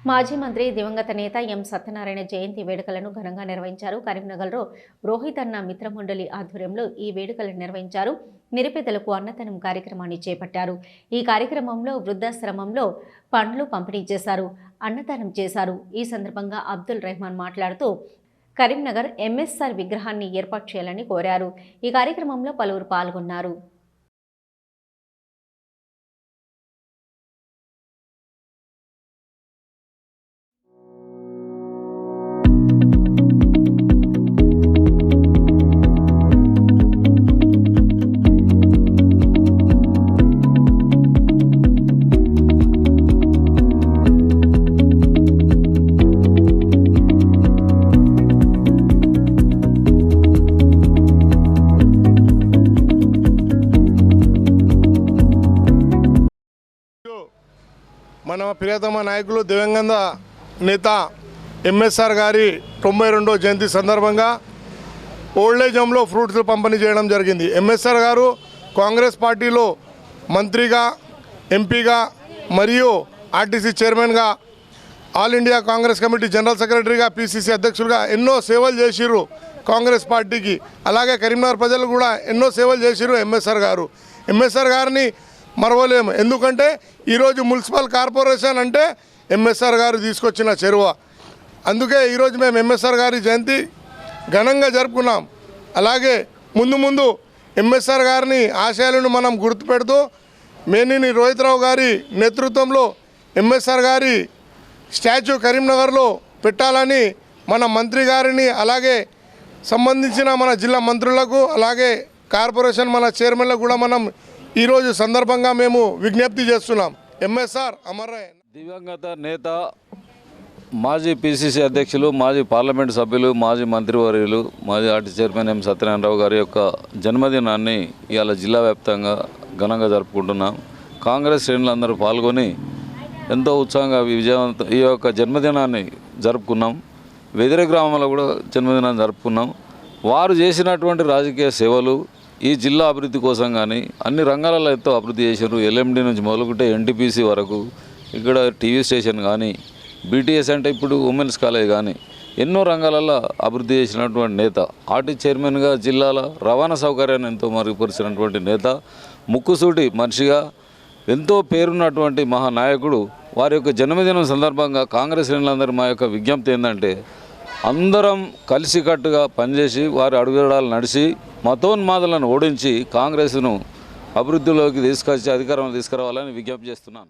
మాజీ మంత్రి దివంగత నేత ఎం సత్యనారాయణ జయంతి వేడుకలను ఘనంగా నిర్వహించారు. కరీంనగర్లో రోహిత్ అన్న మిత్రమండలి ఆధ్వర్యంలో ఈ వేడుకలను నిర్వహించారు. నిరుపేదలకు అన్నదానం కార్యక్రమాన్ని చేపట్టారు. ఈ కార్యక్రమంలో వృద్ధాశ్రమంలో పండ్లు పంపిణీ చేశారు, అన్నదానం చేశారు. ఈ సందర్భంగా అబ్దుల్ రెహమాన్ మాట్లాడుతూ కరీంనగర్ ఎంఎస్ఆర్ విగ్రహాన్ని ఏర్పాటు చేయాలని కోరారు. ఈ కార్యక్రమంలో పలువురు పాల్గొన్నారు. మన ప్రియతమ నాయకులు దివంగత నేత ఎంఎస్ఆర్ గారి 92వ జయంతి సందర్భంగా ఓల్డేజ్ హోమ్లో ఫ్రూట్స్ పంపిణీ చేయడం జరిగింది. ఎంఎస్ఆర్ గారు కాంగ్రెస్ పార్టీలో మంత్రిగా, ఎంపీగా మరియు ఆర్టీసీ చైర్మన్గా, all India Congress committee general సెక్రటరీగా, పిసిసి అధ్యక్షులుగా ఎన్నో సేవలు చేసిర్రు కాంగ్రెస్ పార్టీకి. అలాగే కరీంనగర్ ప్రజలు కూడా ఎన్నో సేవలు చేసిర్రు ఎంఎస్ఆర్ గారు. ఎంఎస్ఆర్ గారిని మరవలేము. ఎందుకంటే ఈరోజు మున్సిపల్ కార్పొరేషన్ అంటే ఎంఎస్ఆర్ గారు తీసుకొచ్చిన చెరువ. అందుకే ఈరోజు మేము ఎంఎస్ఆర్ గారి జయంతి ఘనంగా జరుపుకున్నాం. అలాగే ముందు ఎంఎస్ఆర్ గారిని ఆశయాలను మనం గుర్తుపెడుతూ మేనేని రోహిత్ రావు గారి నేతృత్వంలో ఎంఎస్ఆర్ గారి స్టాచ్యూ కరీంనగర్లో పెట్టాలని మన మంత్రి గారిని, అలాగే సంబంధించిన మన జిల్లా మంత్రులకు, అలాగే కార్పొరేషన్ మన చైర్మన్లకు కూడా మనం ఈరోజు సందర్భంగా మేము విజ్ఞప్తి చేస్తున్నాం. ఎంఎస్ఆర్ అమర్ రహే. దివంగత నేత, మాజీ పిసిసి అధ్యక్షులు, మాజీ పార్లమెంటు సభ్యులు, మాజీ మంత్రివర్యులు, మాజీ ఆర్టీ చైర్మన్ ఎం సత్యనారాయణరావు గారి యొక్క జన్మదినాన్ని ఇవాళ జిల్లా వ్యాప్తంగా ఘనంగా జరుపుకుంటున్నాం. కాంగ్రెస్ శ్రేణులందరూ పాల్గొని ఎంతో ఉత్సాహంగా ఈ యొక్క జన్మదినాన్ని జరుపుకున్నాం. వెదిరే గ్రామంలో కూడా జన్మదినాన్ని జరుపుకున్నాం. వారు చేసినటువంటి రాజకీయ సేవలు ఈ జిల్లా అభివృద్ధి కోసం కానీ అన్ని రంగాలలో ఎంతో అభివృద్ధి చేశారు. ఎల్ఎండి నుంచి మొదలుకుంటే ఎన్టీపీసీ వరకు, ఇక్కడ టీవీ స్టేషన్ కానీ, బీటీఎస్ అంటే ఇప్పుడు ఉమెన్స్ కాలేజ్ కానీ ఎన్నో రంగాలలో అభివృద్ధి చేసినటువంటి నేత. ఆర్టీ చైర్మన్గా జిల్లాల రవాణా సౌకర్యాన్ని ఎంతో మెరుగుపరిచినటువంటి నేత. ముక్కుసూటి మనిషిగా ఎంతో పేరున్నటువంటి మహానాయకుడు. వారి యొక్క జన్మదినం సందర్భంగా కాంగ్రెస్ శ్రేణులందరూ మా యొక్క విజ్ఞప్తి ఏంటంటే అందరం కలిసికట్టుగా పనిచేసి వారి అడుగుజాడలు నడిచి మతోన్మాదులను ఓడించి కాంగ్రెస్ను అభివృద్ధిలోకి తీసుకొచ్చి అధికారంలో తీసుకురావాలని విజ్ఞప్తి చేస్తున్నాను.